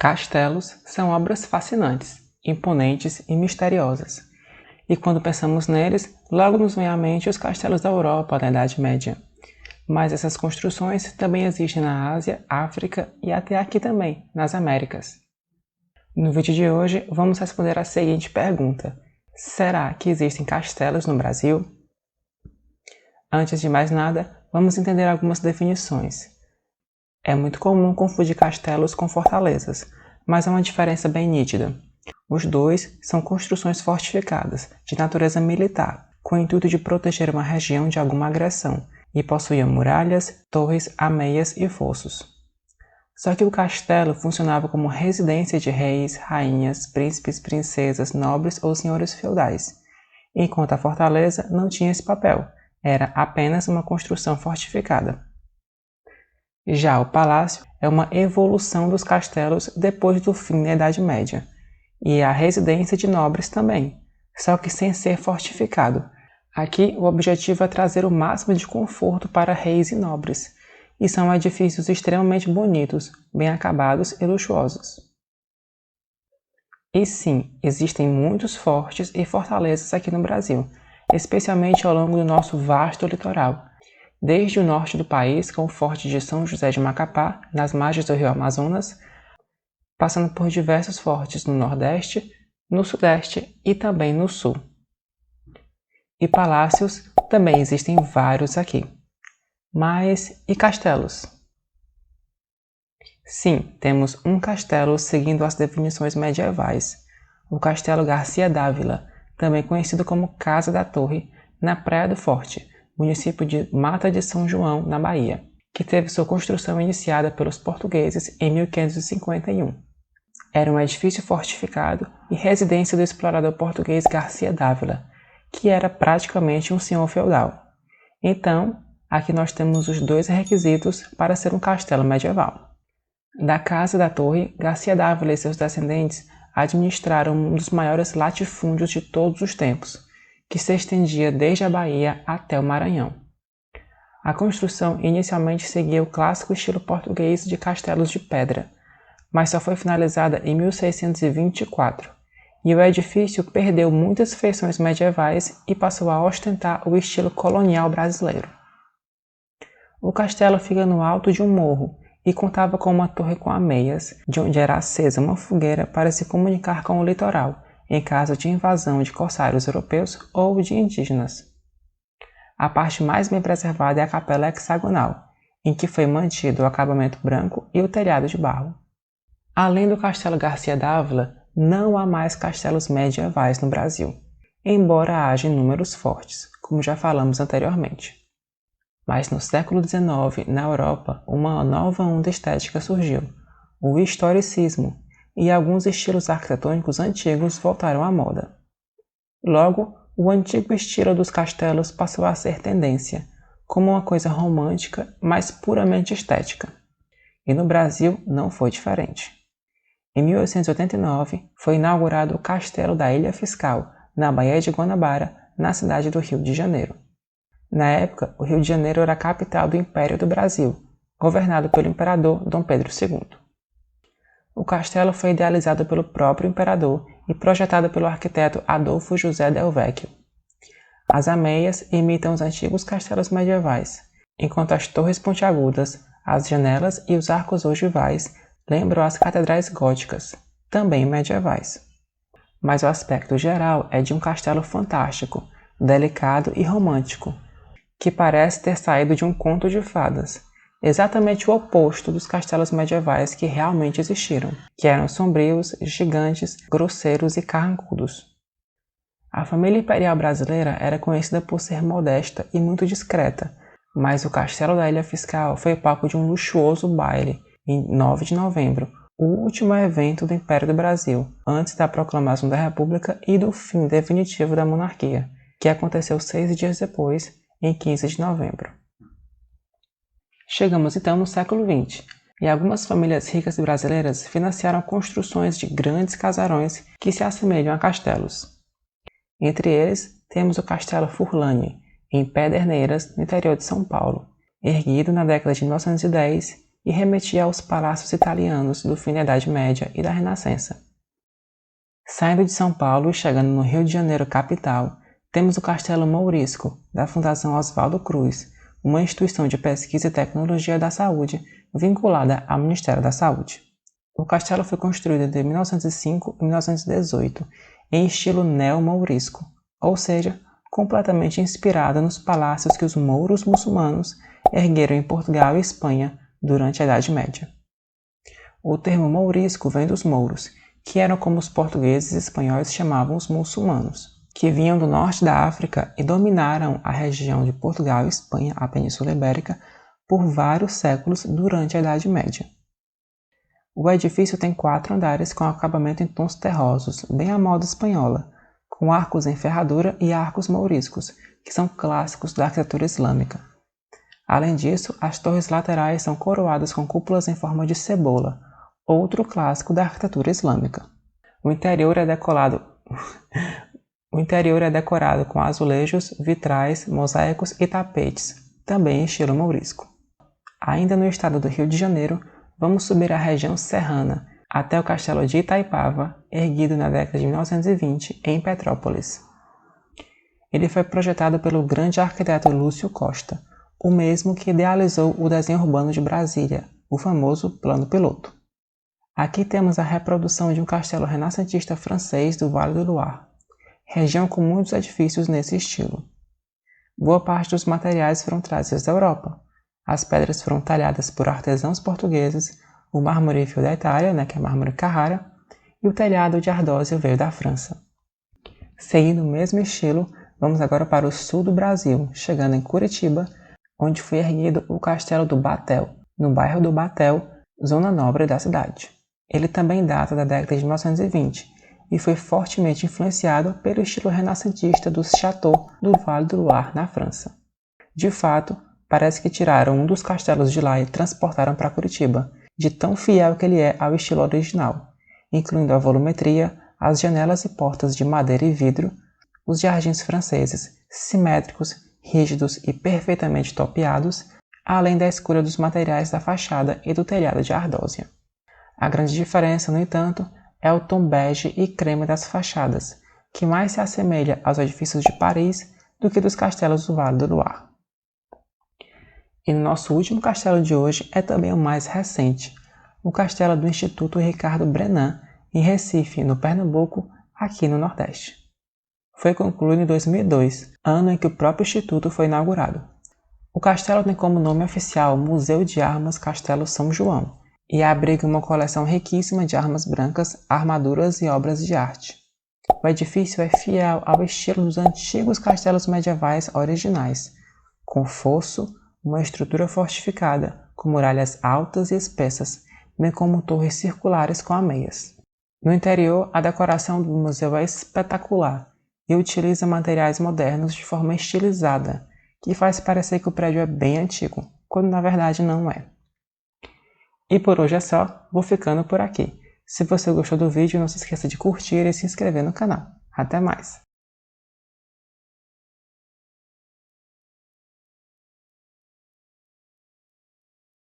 Castelos são obras fascinantes, imponentes e misteriosas. E quando pensamos neles, logo nos vem à mente os castelos da Europa na Idade Média. Mas essas construções também existem na Ásia, África e até aqui também, nas Américas. No vídeo de hoje, vamos responder a seguinte pergunta: será que existem castelos no Brasil? Antes de mais nada, vamos entender algumas definições. É muito comum confundir castelos com fortalezas, mas há uma diferença bem nítida. Os dois são construções fortificadas, de natureza militar, com o intuito de proteger uma região de alguma agressão, e possuíam muralhas, torres, ameias e fossos. Só que o castelo funcionava como residência de reis, rainhas, príncipes, princesas, nobres ou senhores feudais, enquanto a fortaleza não tinha esse papel, era apenas uma construção fortificada. Já o palácio é uma evolução dos castelos depois do fim da Idade Média, e a residência de nobres também, só que sem ser fortificado. Aqui o objetivo é trazer o máximo de conforto para reis e nobres, e são edifícios extremamente bonitos, bem acabados e luxuosos. E sim, existem muitos fortes e fortalezas aqui no Brasil, especialmente ao longo do nosso vasto litoral, desde o norte do país, com o Forte de São José de Macapá, nas margens do rio Amazonas, passando por diversos fortes no Nordeste, no Sudeste e também no Sul. E palácios também existem vários aqui. Mas e castelos? Sim, temos um castelo seguindo as definições medievais, o Castelo Garcia Dávila, também conhecido como Casa da Torre, na Praia do Forte, município de Mata de São João, na Bahia, que teve sua construção iniciada pelos portugueses em 1551. Era um edifício fortificado e residência do explorador português Garcia Dávila, que era praticamente um senhor feudal. Então, aqui nós temos os dois requisitos para ser um castelo medieval. Da Casa da Torre, Garcia Dávila e seus descendentes administraram um dos maiores latifúndios de todos os tempos, que se estendia desde a Bahia até o Maranhão. A construção inicialmente seguia o clássico estilo português de castelos de pedra, mas só foi finalizada em 1624, e o edifício perdeu muitas feições medievais e passou a ostentar o estilo colonial brasileiro. O castelo fica no alto de um morro e contava com uma torre com ameias, de onde era acesa uma fogueira para se comunicar com o litoral, em caso de invasão de corsários europeus ou de indígenas. A parte mais bem preservada é a capela hexagonal, em que foi mantido o acabamento branco e o telhado de barro. Além do Castelo Garcia Dávila, não há mais castelos medievais no Brasil, embora haja em números fortes, como já falamos anteriormente. Mas no século XIX, na Europa, uma nova onda estética surgiu, o historicismo, e alguns estilos arquitetônicos antigos voltaram à moda. Logo, o antigo estilo dos castelos passou a ser tendência, como uma coisa romântica, mas puramente estética. E no Brasil não foi diferente. Em 1889, foi inaugurado o Castelo da Ilha Fiscal, na Baía de Guanabara, na cidade do Rio de Janeiro. Na época, o Rio de Janeiro era a capital do Império do Brasil, governado pelo imperador Dom Pedro II. O castelo foi idealizado pelo próprio imperador e projetado pelo arquiteto Adolfo José Del Vecchio. As ameias imitam os antigos castelos medievais, enquanto as torres pontiagudas, as janelas e os arcos ogivais lembram as catedrais góticas, também medievais. Mas o aspecto geral é de um castelo fantástico, delicado e romântico, que parece ter saído de um conto de fadas, exatamente o oposto dos castelos medievais que realmente existiram, que eram sombrios, gigantes, grosseiros e carrancudos. A família imperial brasileira era conhecida por ser modesta e muito discreta, mas o Castelo da Ilha Fiscal foi palco de um luxuoso baile em 9 de novembro, o último evento do Império do Brasil, antes da proclamação da República e do fim definitivo da monarquia, que aconteceu 6 dias depois, em 15 de novembro. Chegamos então no século XX, e algumas famílias ricas brasileiras financiaram construções de grandes casarões que se assemelham a castelos. Entre eles, temos o Castelo Furlane, em Pederneiras, no interior de São Paulo, erguido na década de 1910 e remetia aos palácios italianos do fim da Idade Média e da Renascença. Saindo de São Paulo e chegando no Rio de Janeiro capital, temos o Castelo Mourisco, da Fundação Oswaldo Cruz, uma instituição de pesquisa e tecnologia da saúde vinculada ao Ministério da Saúde. O castelo foi construído entre 1905 e 1918 em estilo neo-mourisco, ou seja, completamente inspirada nos palácios que os mouros muçulmanos ergueram em Portugal e Espanha durante a Idade Média. O termo mourisco vem dos mouros, que eram como os portugueses e espanhóis chamavam os muçulmanos, que vinham do norte da África e dominaram a região de Portugal e Espanha, a Península Ibérica, por vários séculos durante a Idade Média. O edifício tem 4 andares com acabamento em tons terrosos, bem à moda espanhola, com arcos em ferradura e arcos mouriscos, que são clássicos da arquitetura islâmica. Além disso, as torres laterais são coroadas com cúpulas em forma de cebola, outro clássico da arquitetura islâmica. O interior é decorado com azulejos, vitrais, mosaicos e tapetes, também em estilo mourisco. Ainda no estado do Rio de Janeiro, vamos subir a região serrana, até o castelo de Itaipava, erguido na década de 1920 em Petrópolis. Ele foi projetado pelo grande arquiteto Lúcio Costa, o mesmo que idealizou o desenho urbano de Brasília, o famoso Plano Piloto. Aqui temos a reprodução de um castelo renascentista francês do Vale do Loire, região com muitos edifícios nesse estilo. Boa parte dos materiais foram trazidos da Europa. As pedras foram talhadas por artesãos portugueses, o mármore veio da Itália, que é mármore Carrara, e o telhado de ardósia veio da França. Seguindo o mesmo estilo, vamos agora para o sul do Brasil, chegando em Curitiba, onde foi erguido o Castelo do Batel, no bairro do Batel, zona nobre da cidade. Ele também data da década de 1920 e foi fortemente influenciado pelo estilo renascentista dos châteaux do Vale do Loire, na França. De fato, parece que tiraram um dos castelos de lá e transportaram para Curitiba, de tão fiel que ele é ao estilo original, incluindo a volumetria, as janelas e portas de madeira e vidro, os jardins franceses, simétricos, rígidos e perfeitamente topeados, além da escolha dos materiais da fachada e do telhado de ardósia. A grande diferença, no entanto, é o tom bege e creme das fachadas, que mais se assemelha aos edifícios de Paris do que dos castelos do Vale do Loire. E no nosso último castelo de hoje é também o mais recente, o castelo do Instituto Ricardo Brenan, em Recife, no Pernambuco, aqui no Nordeste. Foi concluído em 2002, ano em que o próprio instituto foi inaugurado. O castelo tem como nome oficial Museu de Armas Castelo São João e abriga uma coleção riquíssima de armas brancas, armaduras e obras de arte. O edifício é fiel ao estilo dos antigos castelos medievais originais, com fosso, uma estrutura fortificada, com muralhas altas e espessas, bem como torres circulares com ameias. No interior, a decoração do museu é espetacular e utiliza materiais modernos de forma estilizada, que faz parecer que o prédio é bem antigo, quando na verdade não é. E por hoje é só, vou ficando por aqui. Se você gostou do vídeo, não se esqueça de curtir e se inscrever no canal. Até mais!